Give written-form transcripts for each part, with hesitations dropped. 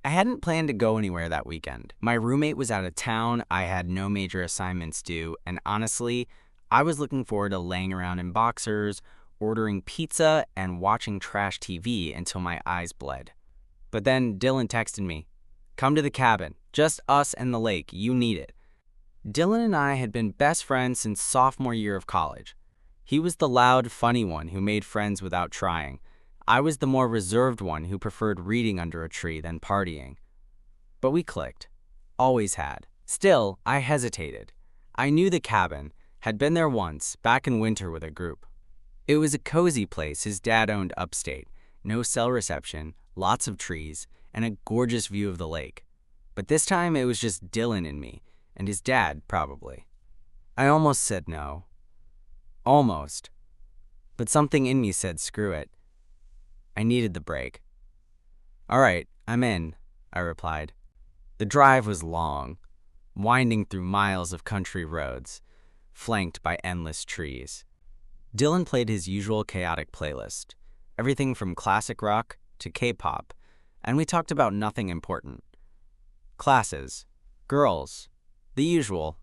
I hadn't planned to go anywhere that weekend. My roommate was out of town, I had no major assignments due, and honestly, I was looking forward to laying around in boxers, ordering pizza, and watching trash TV until my eyes bled. But then Dylan texted me, "Come to the cabin. Just us and the lake. You need it." Dylan and I had been best friends since sophomore year of college. He was the loud, funny one who made friends without trying. I was the more reserved one who preferred reading under a tree than partying. But we clicked. Always had. Still, I hesitated. I knew the cabin, had been there once, back in winter with a group. It was a cozy place his dad owned upstate. No cell reception, lots of trees, and a gorgeous view of the lake. But this time it was just Dylan and me, and his dad, probably. I almost said no. Almost. But something in me said screw it. I needed the break. "All right, I'm in," I replied. The drive was long, winding through miles of country roads, flanked by endless trees. Dylan played his usual chaotic playlist, everything from classic rock to K-pop, and we talked about nothing important. Classes, girls, the usual.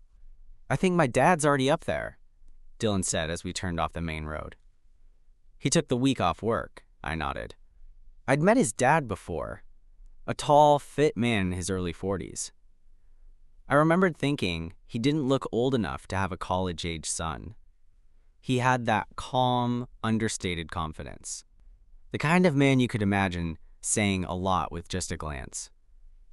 "I think my dad's already up there," Dylan said as we turned off the main road. "He took the week off work," I nodded. I'd met his dad before, a tall, fit man in his early 40s. I remembered thinking he didn't look old enough to have a college-age son. He had that calm, understated confidence. The kind of man you could imagine saying a lot with just a glance.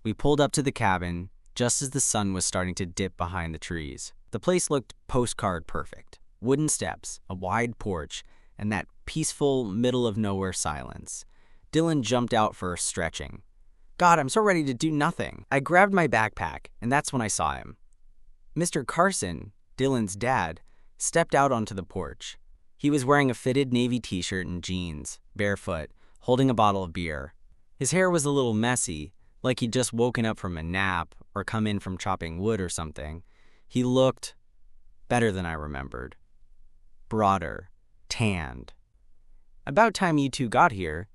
We pulled up to the cabin just as the sun was starting to dip behind the trees. The place looked postcard perfect. Wooden steps, a wide porch, and that peaceful, middle-of-nowhere silence. Dylan jumped out for stretching. "God, I'm so ready to do nothing." I grabbed my backpack, and that's when I saw him. Mr. Carson, Dylan's dad, stepped out onto the porch. He was wearing a fitted navy t-shirt and jeans, barefoot, holding a bottle of beer. His hair was a little messy, like he'd just woken up from a nap or come in from chopping wood or something. He looked better than I remembered. Broader, tanned. "About time you two got here,"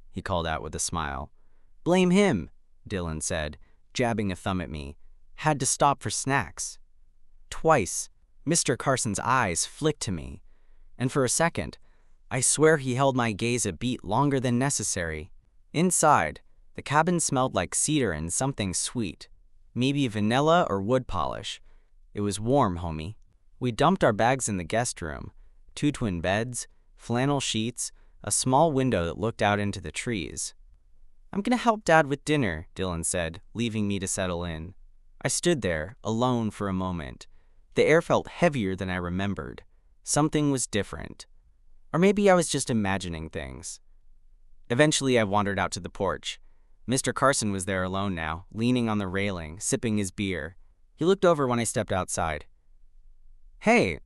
he called out with a smile. "Blame him," Dylan said, jabbing a thumb at me. "Had to stop for snacks." Twice, Mr. Carson's eyes flicked to me, and for a second, I swear he held my gaze a beat longer than necessary. Inside, the cabin smelled like cedar and something sweet, maybe vanilla or wood polish. It was warm, homie. We dumped our bags in the guest room, 2 twin beds, flannel sheets, a small window that looked out into the trees. "I'm gonna help Dad with dinner," Dylan said, leaving me to settle in. I stood there, alone for a moment. The air felt heavier than I remembered. Something was different. Or maybe I was just imagining things. Eventually, I wandered out to the porch. Mr. Carson was there alone now, leaning on the railing, sipping his beer. He looked over when I stepped outside. "Hey,"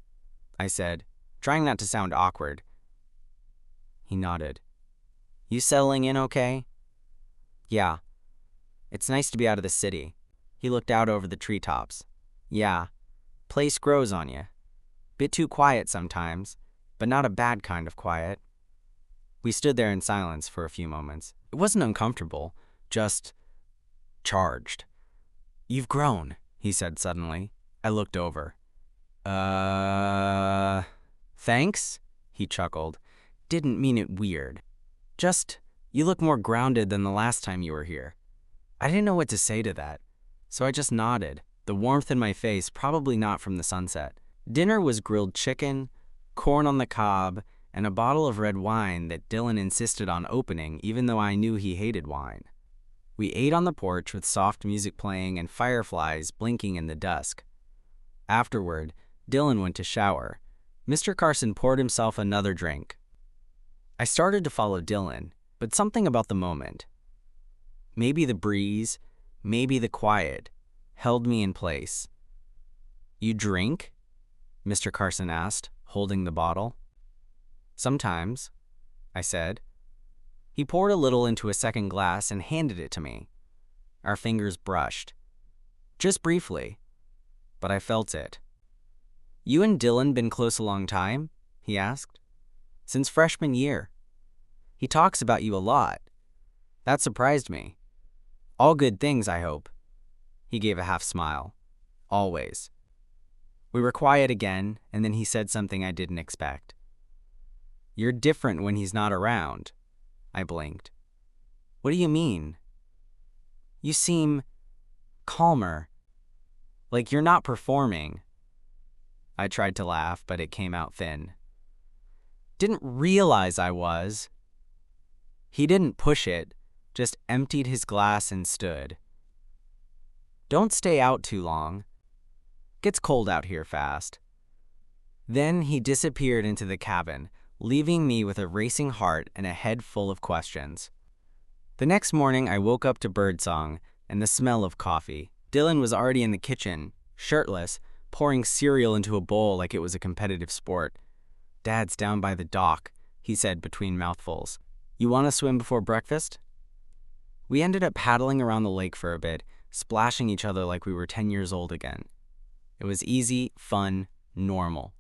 I said, trying not to sound awkward. He nodded. "You settling in okay?" "Yeah. It's nice to be out of the city." He looked out over the treetops. "Yeah. Place grows on you. Bit too quiet sometimes, but not a bad kind of quiet." We stood there in silence for a few moments. It wasn't uncomfortable, just charged. "You've grown," he said suddenly. I looked over. Thanks?" he chuckled. "Didn't mean it weird. Just, you look more grounded than the last time you were here." I didn't know what to say to that, so I just nodded, the warmth in my face probably not from the sunset. Dinner was grilled chicken, corn on the cob, and a bottle of red wine that Dylan insisted on opening even though I knew he hated wine. We ate on the porch with soft music playing and fireflies blinking in the dusk. Afterward, Dylan went to shower. Mr. Carson poured himself another drink. I started to follow Dylan, but something about the moment, maybe the breeze, maybe the quiet, held me in place. "You drink?" Mr. Carson asked, holding the bottle. "Sometimes," I said. He poured a little into a second glass and handed it to me. Our fingers brushed. Just briefly, but I felt it. "You and Dylan been close a long time?" he asked. "Since freshman year. He talks about you a lot." That surprised me. All good things, I hope. He gave a half smile. Always. We were quiet again, and then he said something I didn't expect. You're different when he's not around. I blinked. What do you mean? You seem calmer. Like you're not performing. I tried to laugh, but it came out thin. Didn't realize I was. He didn't push it, just emptied his glass and stood. Don't stay out too long. Gets cold out here fast. Then he disappeared into the cabin, leaving me with a racing heart and a head full of questions. The next morning, I woke up to birdsong and the smell of coffee. Dylan was already in the kitchen, shirtless, pouring cereal into a bowl like it was a competitive sport. Dad's down by the dock, he said between mouthfuls. You want to swim before breakfast? We ended up paddling around the lake for a bit, splashing each other like we were 10 years old again. It was easy, fun, normal.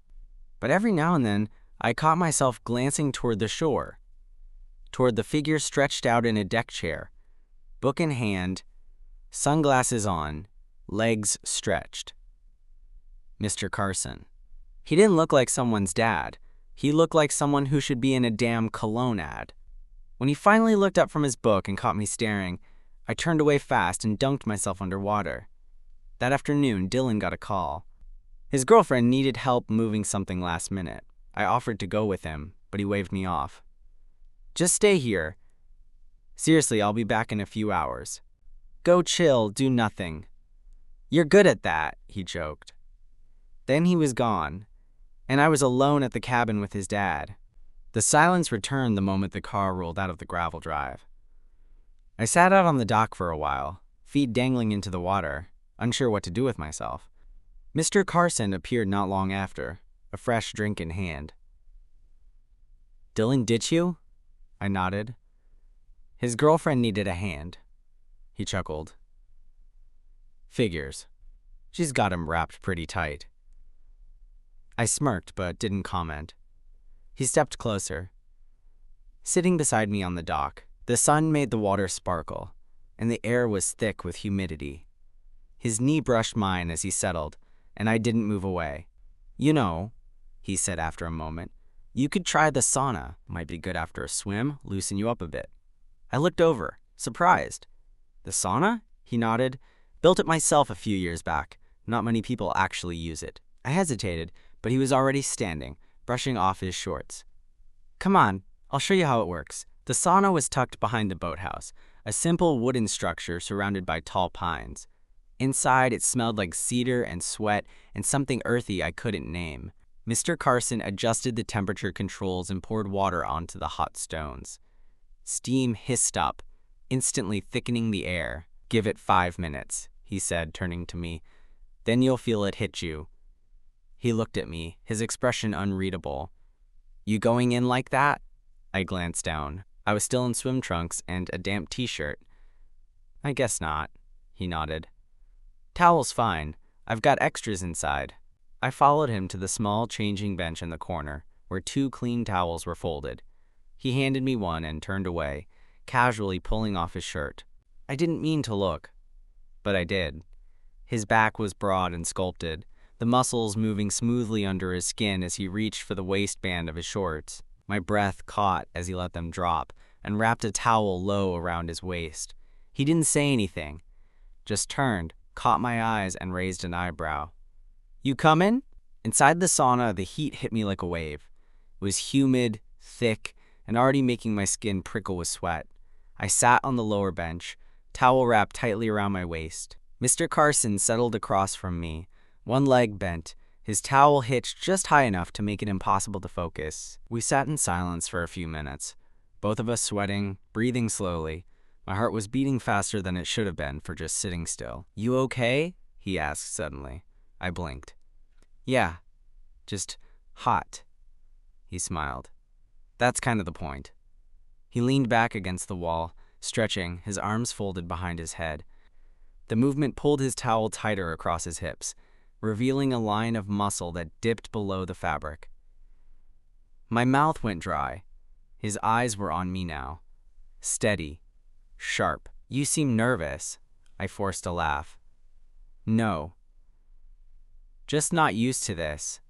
But every now and then, I caught myself glancing toward the shore, toward the figure stretched out in a deck chair, book in hand, sunglasses on, legs stretched. Mr. Carson. He didn't look like someone's dad. He looked like someone who should be in a damn cologne ad. When he finally looked up from his book and caught me staring, I turned away fast and dunked myself underwater. That afternoon, Dylan got a call. His girlfriend needed help moving something last minute. I offered to go with him, but he waved me off. Just stay here. Seriously, I'll be back in a few hours. Go chill, do nothing. You're good at that, he joked. Then he was gone, and I was alone at the cabin with his dad. The silence returned the moment the car rolled out of the gravel drive. I sat out on the dock for a while, feet dangling into the water, unsure what to do with myself. Mr. Carson appeared not long after, a fresh drink in hand. Dylan ditch you? I nodded. His girlfriend needed a hand. He chuckled. Figures. She's got him wrapped pretty tight. I smirked but didn't comment. He stepped closer. Sitting beside me on the dock, the sun made the water sparkle, and the air was thick with humidity. His knee brushed mine as he settled, and I didn't move away. You know, he said after a moment, you could try the sauna. Might be good after a swim, loosen you up a bit. I looked over, surprised. The sauna? He nodded. Built it myself a few years back. Not many people actually use it. I hesitated, but he was already standing, brushing off his shorts. Come on, I'll show you how it works. The sauna was tucked behind the boathouse, a simple wooden structure surrounded by tall pines. Inside, it smelled like cedar and sweat and something earthy I couldn't name. Mr. Carson adjusted the temperature controls and poured water onto the hot stones. Steam hissed up, instantly thickening the air. Give it 5 minutes, he said, turning to me. Then you'll feel it hit you. He looked at me, his expression unreadable. You going in like that? I glanced down. I was still in swim trunks and a damp t-shirt. I guess not, he nodded. Towel's fine. I've got extras inside. I followed him to the small changing bench in the corner, where 2 clean towels were folded. He handed me one and turned away, casually pulling off his shirt. I didn't mean to look, but I did. His back was broad and sculpted, the muscles moving smoothly under his skin as he reached for the waistband of his shorts. My breath caught as he let them drop and wrapped a towel low around his waist. He didn't say anything, just turned, caught my eyes, and raised an eyebrow. You comin'? Inside the sauna, the heat hit me like a wave. It was humid, thick, and already making my skin prickle with sweat. I sat on the lower bench, towel wrapped tightly around my waist. Mr. Carson settled across from me, one leg bent, his towel hitched just high enough to make it impossible to focus. We sat in silence for a few minutes, both of us sweating, breathing slowly. My heart was beating faster than it should have been for just sitting still. You okay? He asked suddenly. I blinked. Yeah, just hot. He smiled. That's kind of the point. He leaned back against the wall, stretching, his arms folded behind his head. The movement pulled his towel tighter across his hips, revealing a line of muscle that dipped below the fabric. My mouth went dry. His eyes were on me now. Steady, sharp. You seem nervous. I forced a laugh. No. Just not used to this.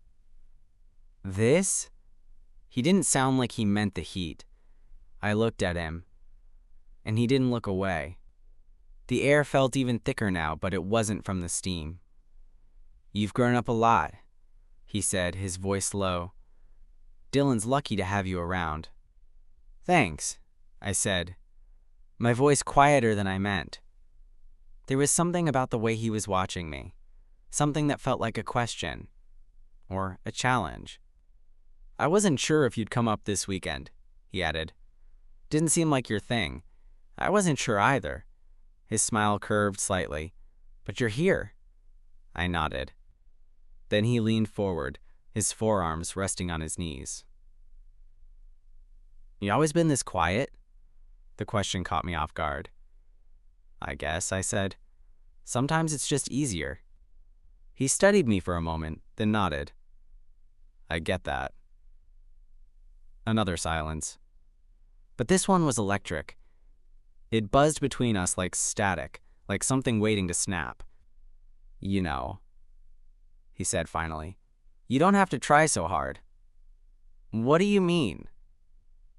This? He didn't sound like he meant the heat. I looked at him, and he didn't look away. The air felt even thicker now, but it wasn't from the steam. You've grown up a lot, he said, his voice low. Dylan's lucky to have you around. Thanks, I said, my voice quieter than I meant. There was something about the way he was watching me, something that felt like a question, or a challenge. I wasn't sure if you'd come up this weekend, he added. Didn't seem like your thing. I wasn't sure either. His smile curved slightly. But you're here. I nodded. Then he leaned forward, his forearms resting on his knees. You always been this quiet? The question caught me off guard. I guess, I said. Sometimes it's just easier. He studied me for a moment, then nodded. I get that. Another silence. But this one was electric. It buzzed between us like static, like something waiting to snap. You know, he said finally. You don't have to try so hard. What do you mean?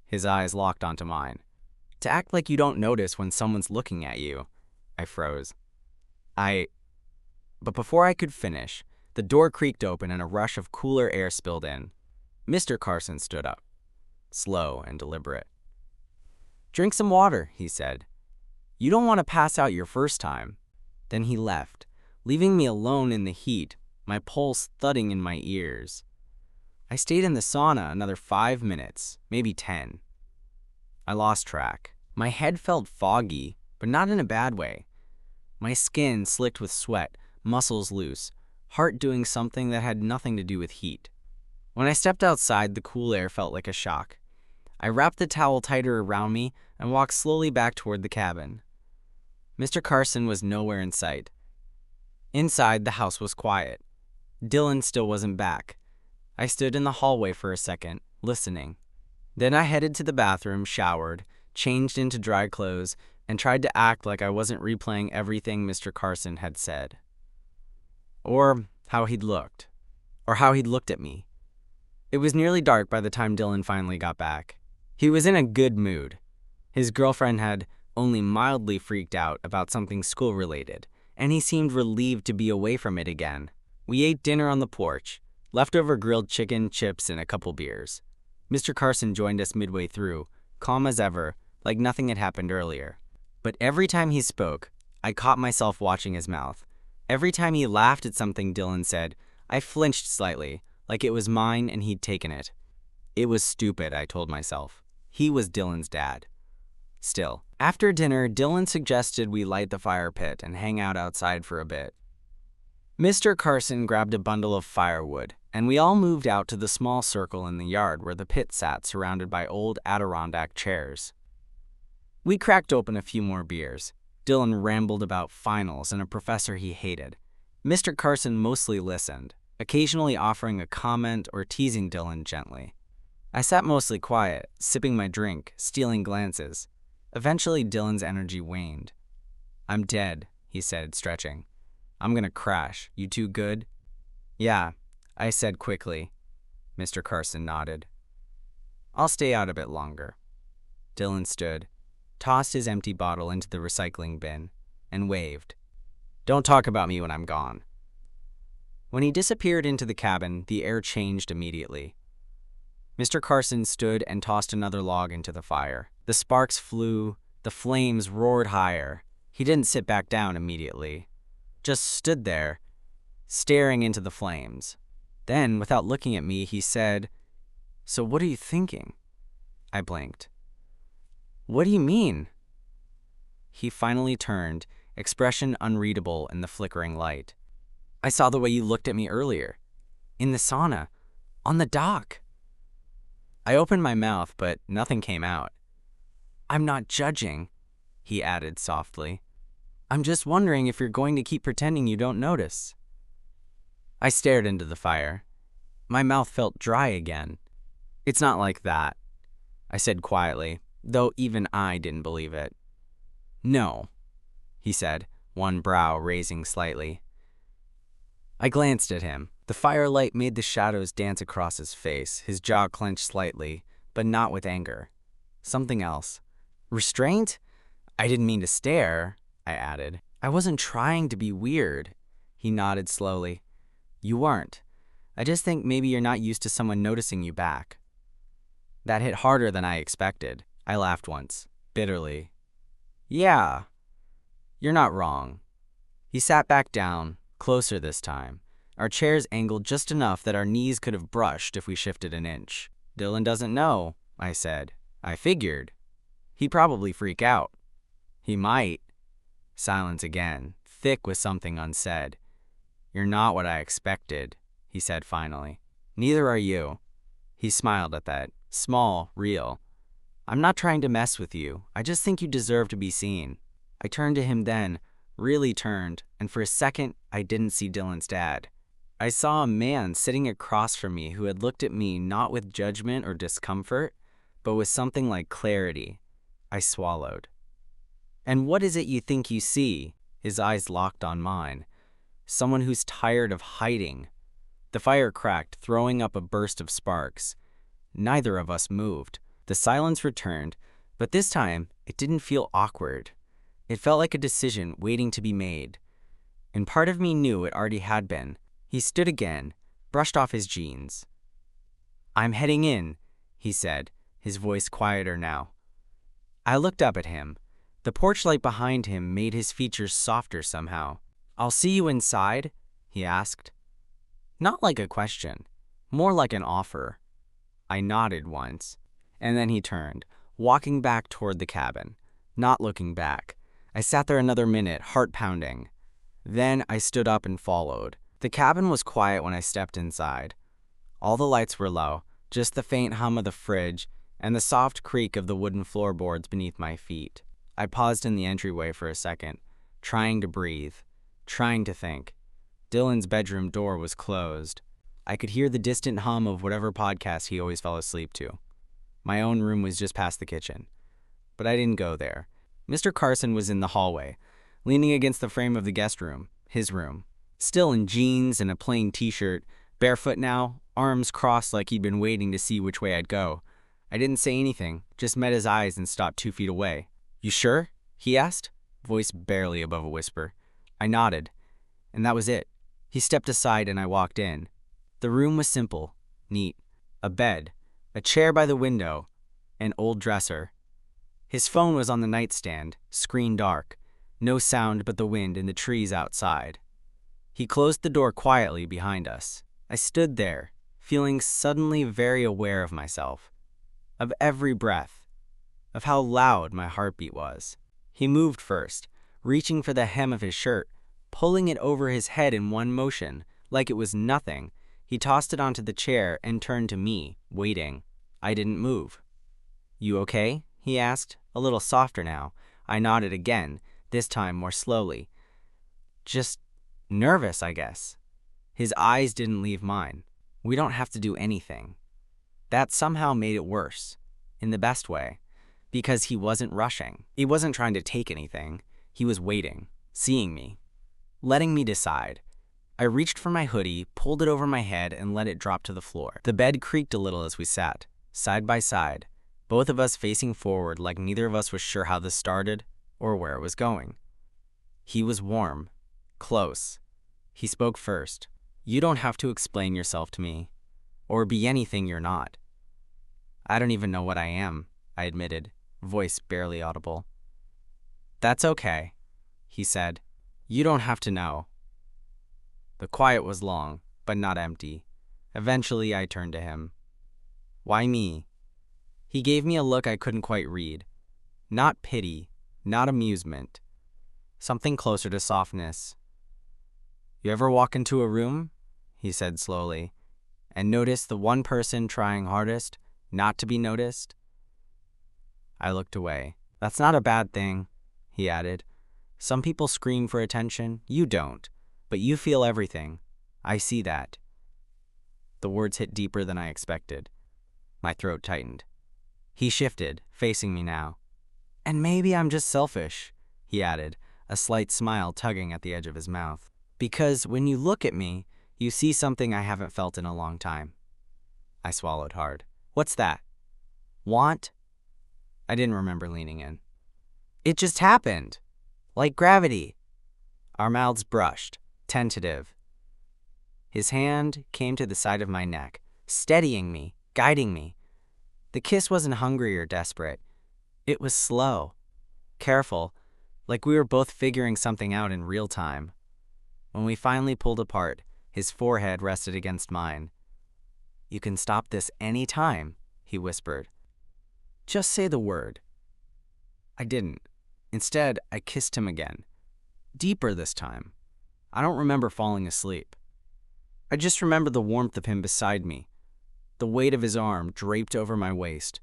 His eyes locked onto mine. To act like you don't notice when someone's looking at you. I froze. But before I could finish, the door creaked open and a rush of cooler air spilled in. Mr. Carson stood up, slow and deliberate. Drink some water, he said. You don't want to pass out your first time. Then he left, leaving me alone in the heat, my pulse thudding in my ears. I stayed in the sauna another 5 minutes, maybe 10. I lost track. My head felt foggy, but not in a bad way. My skin slicked with sweat, muscles loose, heart doing something that had nothing to do with heat. When I stepped outside, the cool air felt like a shock. I wrapped the towel tighter around me and walked slowly back toward the cabin. Mr. Carson was nowhere in sight. Inside, the house was quiet. Dylan still wasn't back. I stood in the hallway for a second, listening. Then I headed to the bathroom, showered, changed into dry clothes, and tried to act like I wasn't replaying everything Mr. Carson had said. Or how he'd looked. Or how he'd looked at me. It was nearly dark by the time Dylan finally got back. He was in a good mood. His girlfriend had only mildly freaked out about something school-related, and he seemed relieved to be away from it again. We ate dinner on the porch, leftover grilled chicken, chips, and a couple beers. Mr. Carson joined us midway through, calm as ever, like nothing had happened earlier. But every time he spoke, I caught myself watching his mouth. Every time he laughed at something Dylan said, I flinched slightly, like it was mine and he'd taken it. It was stupid, I told myself. He was Dylan's dad. Still, after dinner, Dylan suggested we light the fire pit and hang out outside for a bit. Mr. Carson grabbed a bundle of firewood, and we all moved out to the small circle in the yard where the pit sat, surrounded by old Adirondack chairs. We cracked open a few more beers. Dylan rambled about finals and a professor he hated. Mr. Carson mostly listened, occasionally offering a comment or teasing Dylan gently. I sat mostly quiet, sipping my drink, stealing glances. Eventually, Dylan's energy waned. I'm dead, he said, stretching. I'm gonna crash. You two good? Yeah, I said quickly. Mr. Carson nodded. I'll stay out a bit longer. Dylan stood, tossed his empty bottle into the recycling bin, and waved. Don't talk about me when I'm gone. When he disappeared into the cabin, the air changed immediately. Mr. Carson stood and tossed another log into the fire. The sparks flew, the flames roared higher. He didn't sit back down immediately, just stood there, staring into the flames. Then, without looking at me, he said, So what are you thinking? I blinked. What do you mean? He finally turned, expression unreadable in the flickering light. I saw the way you looked at me earlier. In the sauna. On the dock. I opened my mouth, but nothing came out. I'm not judging, he added softly. I'm just wondering if you're going to keep pretending you don't notice. I stared into the fire. My mouth felt dry again. It's not like that, I said quietly, though even I didn't believe it. "No," he said, one brow raising slightly. I glanced at him. The firelight made the shadows dance across his face, his jaw clenched slightly, but not with anger. Something else. Restraint? I didn't mean to stare, I added. I wasn't trying to be weird. He nodded slowly. You weren't. I just think maybe you're not used to someone noticing you back. That hit harder than I expected. I laughed once, bitterly. Yeah, you're not wrong. He sat back down, closer this time. Our chairs angled just enough that our knees could have brushed if we shifted an inch. Dylan doesn't know, I said. I figured. He'd probably freak out. He might. Silence again, thick with something unsaid. You're not what I expected, he said finally. Neither are you. He smiled at that. Small, real. I'm not trying to mess with you. I just think you deserve to be seen. I turned to him then, really turned, and for a second, I didn't see Dylan's dad. I saw a man sitting across from me who had looked at me not with judgment or discomfort, but with something like clarity. I swallowed. And what is it you think you see? His eyes locked on mine. Someone who's tired of hiding. The fire cracked, throwing up a burst of sparks. Neither of us moved. The silence returned, but this time, it didn't feel awkward. It felt like a decision waiting to be made. And part of me knew it already had been. He stood again, brushed off his jeans. I'm heading in, he said, his voice quieter now. I looked up at him. The porch light behind him made his features softer somehow. I'll see you inside, he asked. Not like a question, more like an offer. I nodded once, and then he turned, walking back toward the cabin, not looking back. I sat there another minute, heart pounding. Then I stood up and followed. The cabin was quiet when I stepped inside. All the lights were low, just the faint hum of the fridge and the soft creak of the wooden floorboards beneath my feet. I paused in the entryway for a second, trying to breathe, trying to think. Dylan's bedroom door was closed. I could hear the distant hum of whatever podcast he always fell asleep to. My own room was just past the kitchen. But I didn't go there. Mr. Carson was in the hallway, leaning against the frame of the guest room, his room. Still in jeans and a plain t-shirt, barefoot now, arms crossed like he'd been waiting to see which way I'd go. I didn't say anything, just met his eyes and stopped 2 feet away. You sure? He asked, voice barely above a whisper. I nodded, and that was it. He stepped aside and I walked in. The room was simple, neat. A bed, a chair by the window, an old dresser. His phone was on the nightstand, screen dark. No sound but the wind and the trees outside. He closed the door quietly behind us. I stood there, feeling suddenly very aware of myself, of every breath, of how loud my heartbeat was. He moved first, reaching for the hem of his shirt, pulling it over his head in one motion, like it was nothing. He tossed it onto the chair and turned to me, waiting. I didn't move. You okay? He asked, a little softer now. I nodded again, this time more slowly. Just nervous, I guess. His eyes didn't leave mine. We don't have to do anything. That somehow made it worse, in the best way, because he wasn't rushing. He wasn't trying to take anything. He was waiting, seeing me, letting me decide. I reached for my hoodie, pulled it over my head, and let it drop to the floor. The bed creaked a little as we sat, side by side, both of us facing forward like neither of us was sure how this started or where it was going. He was warm, close. He spoke first. You don't have to explain yourself to me, or be anything you're not. I don't even know what I am, I admitted, voice barely audible. That's okay, he said. You don't have to know. The quiet was long, but not empty. Eventually, I turned to him. Why me? He gave me a look I couldn't quite read. Not pity, not amusement. Something closer to softness. You ever walk into a room, he said slowly, and notice the one person trying hardest not to be noticed? I looked away. That's not a bad thing, he added. Some people scream for attention. You don't, but you feel everything. I see that. The words hit deeper than I expected. My throat tightened. He shifted, facing me now. And maybe I'm just selfish. he added, a slight smile tugging at the edge of his mouth. Because when you look at me, you see something I haven't felt in a long time. I swallowed hard. What's that? Want? I didn't remember leaning in. It just happened. Like gravity. Our mouths brushed, tentative. His hand came to the side of my neck, steadying me, guiding me. The kiss wasn't hungry or desperate. It was slow, careful, like we were both figuring something out in real time. When we finally pulled apart, his forehead rested against mine. You can stop this any time, he whispered. Just say the word. I didn't. Instead, I kissed him again. Deeper this time. I don't remember falling asleep. I just remember the warmth of him beside me, the weight of his arm draped over my waist,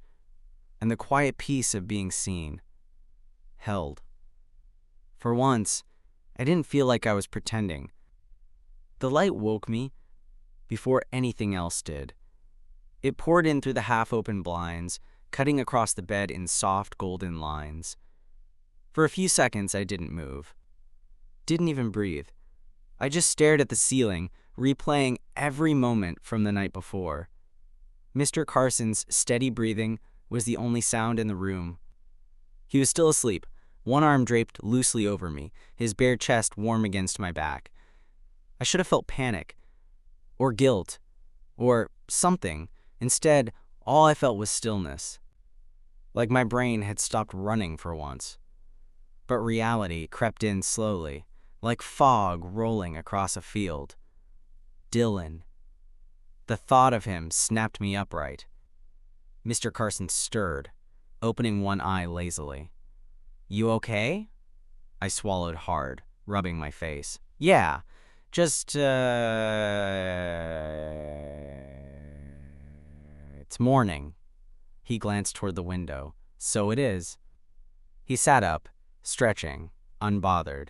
and the quiet peace of being seen, held. For once, I didn't feel like I was pretending. The light woke me before anything else did. It poured in through the half-open blinds, cutting across the bed in soft golden lines. For a few seconds, I didn't move. Didn't even breathe. I just stared at the ceiling, replaying every moment from the night before. Mr. Carson's steady breathing was the only sound in the room. He was still asleep, one arm draped loosely over me, his bare chest warm against my back. I should have felt panic, or guilt, or something. Instead, all I felt was stillness, like my brain had stopped running for once. But reality crept in slowly, like fog rolling across a field. Dylan. The thought of him snapped me upright. Mr. Carson stirred, opening one eye lazily. You okay? I swallowed hard, rubbing my face. Yeah, just, It's morning. He glanced toward the window. So it is. He sat up, stretching, unbothered.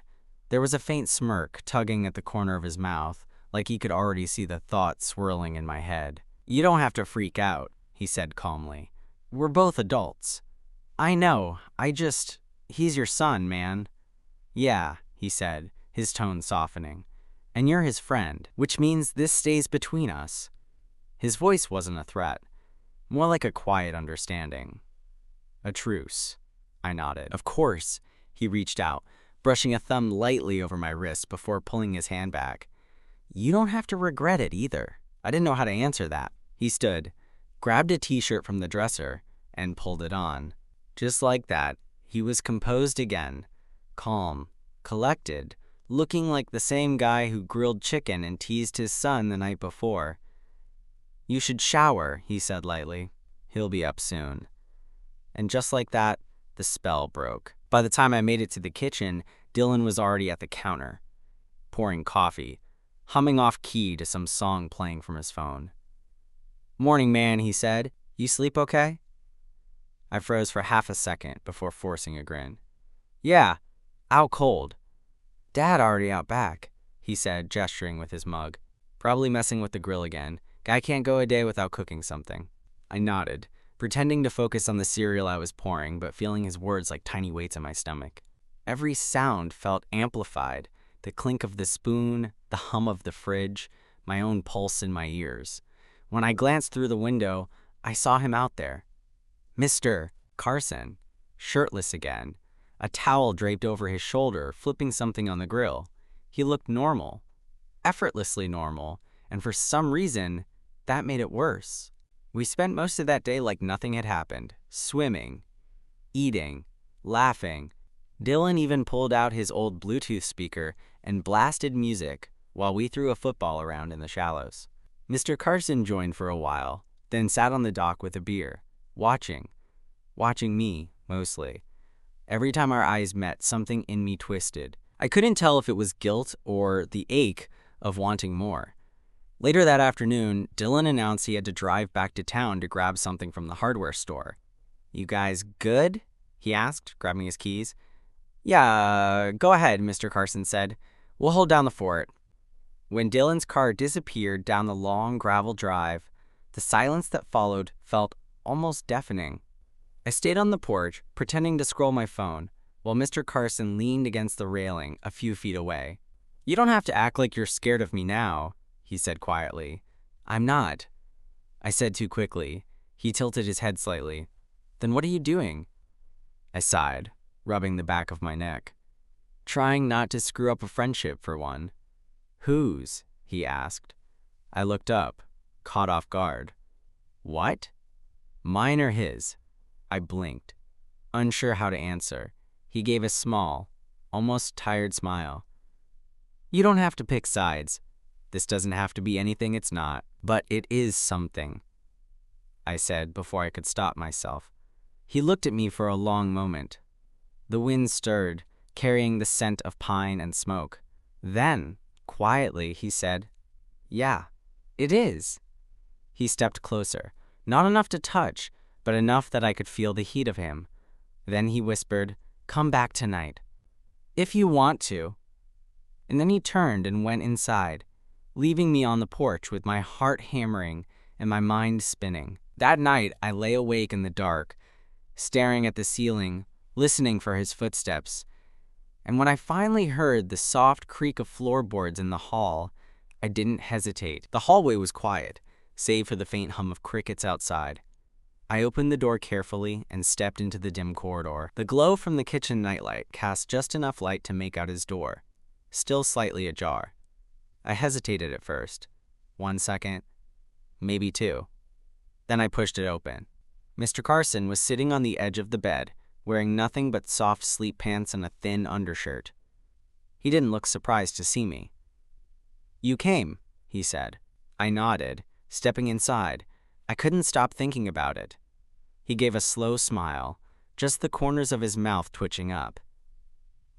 There was a faint smirk tugging at the corner of his mouth, like he could already see the thoughts swirling in my head. You don't have to freak out, he said calmly. We're both adults. I know, he's your son, man. Yeah, he said, his tone softening. And you're his friend, which means this stays between us. His voice wasn't a threat, more like a quiet understanding. A truce. I nodded. Of course. He reached out, brushing a thumb lightly over my wrist before pulling his hand back. You don't have to regret it either. I didn't know how to answer that. He stood, grabbed a t-shirt from the dresser, and pulled it on. Just like that, he was composed again, calm, collected, looking like the same guy who grilled chicken and teased his son the night before. You should shower, he said lightly. He'll be up soon. And just like that, the spell broke. By the time I made it to the kitchen, Dylan was already at the counter, pouring coffee, humming off key to some song playing from his phone. Morning, man, he said. You sleep okay? I froze for half a second before forcing a grin. Yeah, out cold. Dad already out back, he said, gesturing with his mug. Probably messing with the grill again. Guy can't go a day without cooking something. I nodded, pretending to focus on the cereal I was pouring, but feeling his words like tiny weights in my stomach. Every sound felt amplified, the clink of the spoon, the hum of the fridge, my own pulse in my ears. When I glanced through the window, I saw him out there. Mr. Carson, shirtless again, a towel draped over his shoulder, flipping something on the grill. He looked normal, effortlessly normal, and for some reason, that made it worse. We spent most of that day like nothing had happened, swimming, eating, laughing. Dylan even pulled out his old Bluetooth speaker and blasted music while we threw a football around in the shallows. Mr. Carson joined for a while, then sat on the dock with a beer, watching me, mostly. Every time our eyes met, something in me twisted. I couldn't tell if it was guilt or the ache of wanting more. Later that afternoon, Dylan announced he had to drive back to town to grab something from the hardware store. You guys good? He asked, grabbing his keys. Yeah, go ahead, Mr. Carson said. We'll hold down the fort. When Dylan's car disappeared down the long gravel drive, the silence that followed felt almost deafening. I stayed on the porch, pretending to scroll my phone, while Mr. Carson leaned against the railing a few feet away. "You don't have to act like you're scared of me now," he said quietly. "I'm not," I said too quickly. He tilted his head slightly. "Then what are you doing?" I sighed, rubbing the back of my neck. "Trying not to screw up a friendship, for one." "Whose?" he asked. I looked up, caught off guard. "What?" "Mine or his?" I blinked, unsure how to answer. He gave a small, almost tired smile. "You don't have to pick sides. This doesn't have to be anything it's not, but it is something," I said before I could stop myself. He looked at me for a long moment. The wind stirred, carrying the scent of pine and smoke. Then, quietly, he said, "Yeah, it is." He stepped closer, not enough to touch, but enough that I could feel the heat of him. Then he whispered, "Come back tonight, if you want to." And then he turned and went inside, leaving me on the porch with my heart hammering and my mind spinning. That night, I lay awake in the dark, staring at the ceiling, listening for his footsteps. And when I finally heard the soft creak of floorboards in the hall, I didn't hesitate. The hallway was quiet, save for the faint hum of crickets outside. I opened the door carefully and stepped into the dim corridor. The glow from the kitchen nightlight cast just enough light to make out his door, still slightly ajar. I hesitated at first. 1 second, maybe 2. Then I pushed it open. Mr. Carson was sitting on the edge of the bed, wearing nothing but soft sleep pants and a thin undershirt. He didn't look surprised to see me. "You came," he said. I nodded, stepping inside. I couldn't stop thinking about it. He gave a slow smile, just the corners of his mouth twitching up.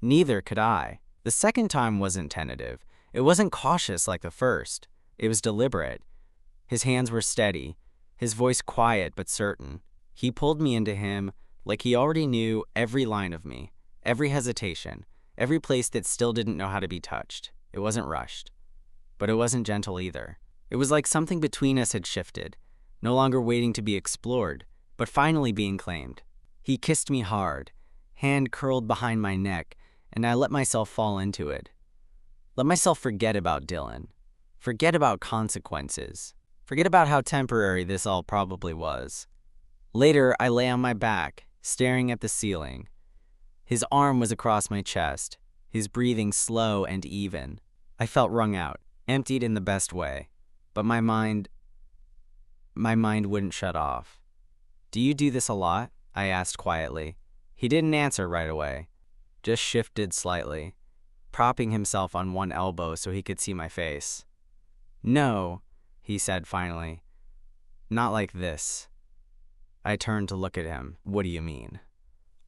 Neither could I. The second time wasn't tentative. It wasn't cautious like the first. It was deliberate. His hands were steady, his voice quiet but certain. He pulled me into him like he already knew every line of me, every hesitation, every place that still didn't know how to be touched. It wasn't rushed, but it wasn't gentle either. It was like something between us had shifted, no longer waiting to be explored, but finally being claimed. He kissed me hard, hand curled behind my neck, and I let myself fall into it. Let myself forget about Dylan, forget about consequences, forget about how temporary this all probably was. Later, I lay on my back, staring at the ceiling. His arm was across my chest, his breathing slow and even. I felt wrung out, emptied in the best way, but my mind wouldn't shut off. "Do you do this a lot?" I asked quietly. He didn't answer right away, just shifted slightly, propping himself on one elbow so he could see my face. "No," he said finally. "Not like this." I turned to look at him. "What do you mean?"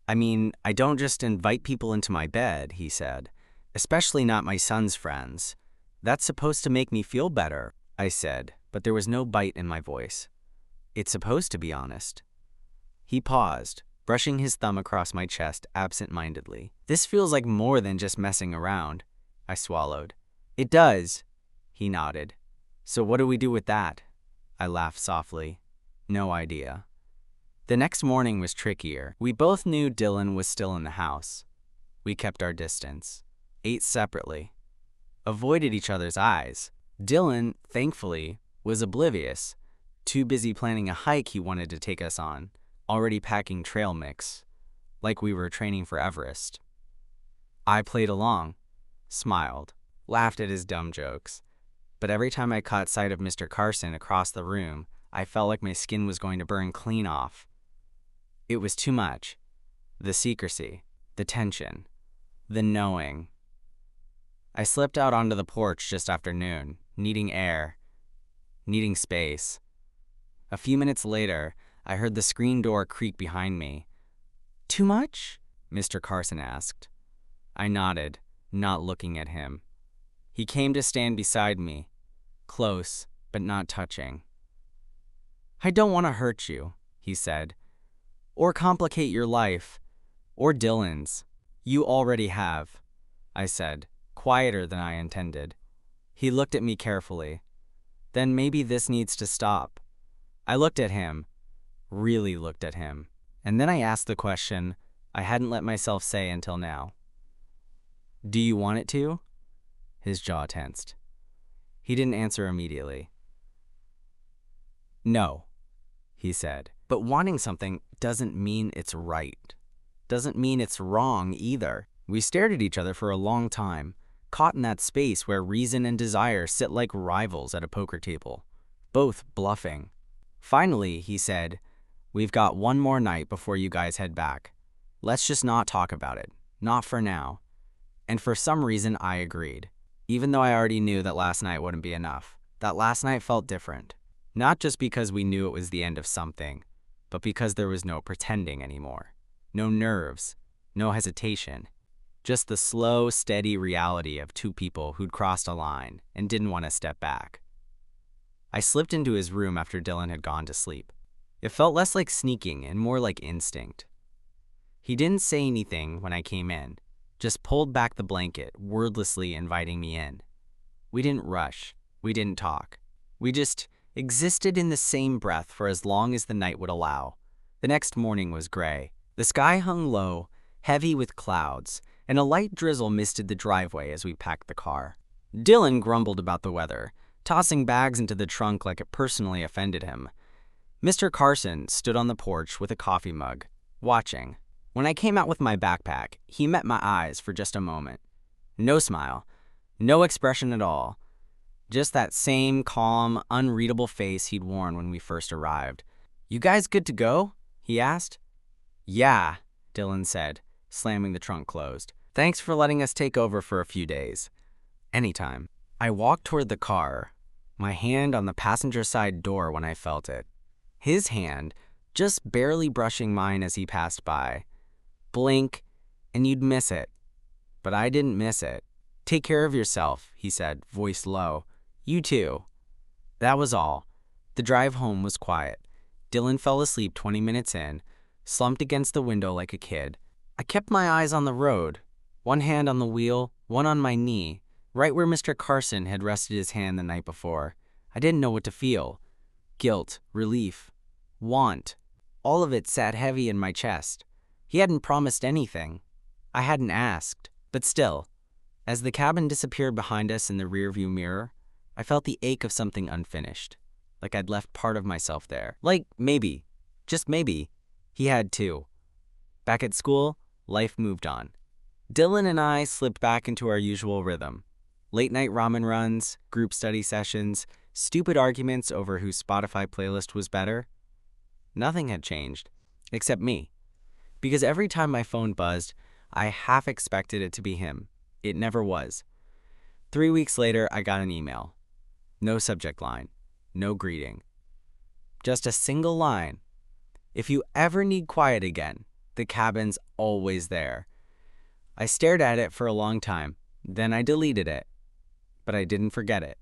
"I mean, I don't just invite people into my bed," he said. "Especially not my son's friends. That's supposed to make me feel better," I said, but there was no bite in my voice. "It's supposed to be honest." He paused, brushing his thumb across my chest absent-mindedly. "This feels like more than just messing around," I swallowed. "It does," he nodded. "So what do we do with that?" I laughed softly. "No idea." The next morning was trickier. We both knew Dylan was still in the house. We kept our distance, ate separately, avoided each other's eyes. Dylan, thankfully, was oblivious, too busy planning a hike he wanted to take us on, already packing trail mix, like we were training for Everest. I played along, smiled, laughed at his dumb jokes, but every time I caught sight of Mr. Carson across the room, I felt like my skin was going to burn clean off. It was too much. The secrecy, the tension, the knowing. I slipped out onto the porch just after noon, needing air, needing space. A few minutes later, I heard the screen door creak behind me. "Too much?" Mr. Carson asked. I nodded, not looking at him. He came to stand beside me, close, but not touching. "I don't want to hurt you," he said, "or complicate your life, or Dylan's. You already have," I said, quieter than I intended. He looked at me carefully. "Then maybe this needs to stop." I looked at him, really looked at him, and then I asked the question, I hadn't let myself say until now. Do you want it to? His jaw tensed. He didn't answer immediately. No, he said. But wanting something doesn't mean it's right. Doesn't mean it's wrong either. We stared at each other for a long time, caught in that space where reason and desire sit like rivals at a poker table, both bluffing. Finally, he said, "We've got one more night before you guys head back. Let's just not talk about it. Not for now." And for some reason, I agreed. Even though I already knew that last night wouldn't be enough. That last night felt different. Not just because we knew it was the end of something, but because there was no pretending anymore. No nerves, no hesitation. Just the slow, steady reality of two people who'd crossed a line and didn't want to step back. I slipped into his room after Dylan had gone to sleep. It felt less like sneaking and more like instinct. He didn't say anything when I came in, just pulled back the blanket, wordlessly inviting me in. We didn't rush. We didn't talk. We just existed in the same breath for as long as the night would allow. The next morning was gray. The sky hung low, heavy with clouds, and a light drizzle misted the driveway as we packed the car. Dylan grumbled about the weather, tossing bags into the trunk like it personally offended him. Mr. Carson stood on the porch with a coffee mug, watching. When I came out with my backpack, he met my eyes for just a moment. No smile, no expression at all. Just that same calm, unreadable face he'd worn when we first arrived. "You guys good to go?" he asked. "Yeah," Dylan said, slamming the trunk closed. "Thanks for letting us take over for a few days." "Anytime." I walked toward the car, my hand on the passenger side door when I felt it. His hand just barely brushing mine as he passed by. Blink, and you'd miss it. But I didn't miss it. "Take care of yourself," he said, voice low. "You too." That was all. The drive home was quiet. Dylan fell asleep 20 minutes in, slumped against the window like a kid. I kept my eyes on the road, one hand on the wheel, one on my knee, right where Mr. Carson had rested his hand the night before. I didn't know what to feel. Guilt, relief, want. All of it sat heavy in my chest. He hadn't promised anything. I hadn't asked. But still, as the cabin disappeared behind us in the rearview mirror, I felt the ache of something unfinished. Like I'd left part of myself there. Like maybe, just maybe, he had too. Back at school, life moved on. Dylan and I slipped back into our usual rhythm. Late-night ramen runs, group study sessions, stupid arguments over whose Spotify playlist was better. Nothing had changed, except me. Because every time my phone buzzed, I half expected it to be him. It never was. 3 weeks later, I got an email. No subject line, no greeting. Just a single line. "If you ever need quiet again, the cabin's always there." I stared at it for a long time, then I deleted it. But I didn't forget it.